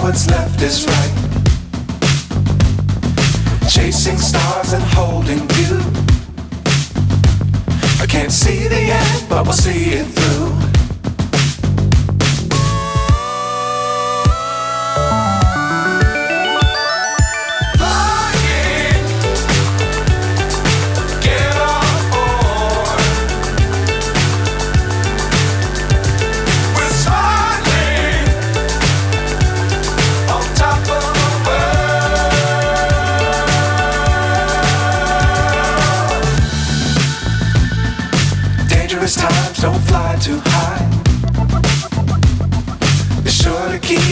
what's left is right. Chasing stars and holding you. I can't see the end, but we'll see it through. Times don't fly too high. Be sure to keep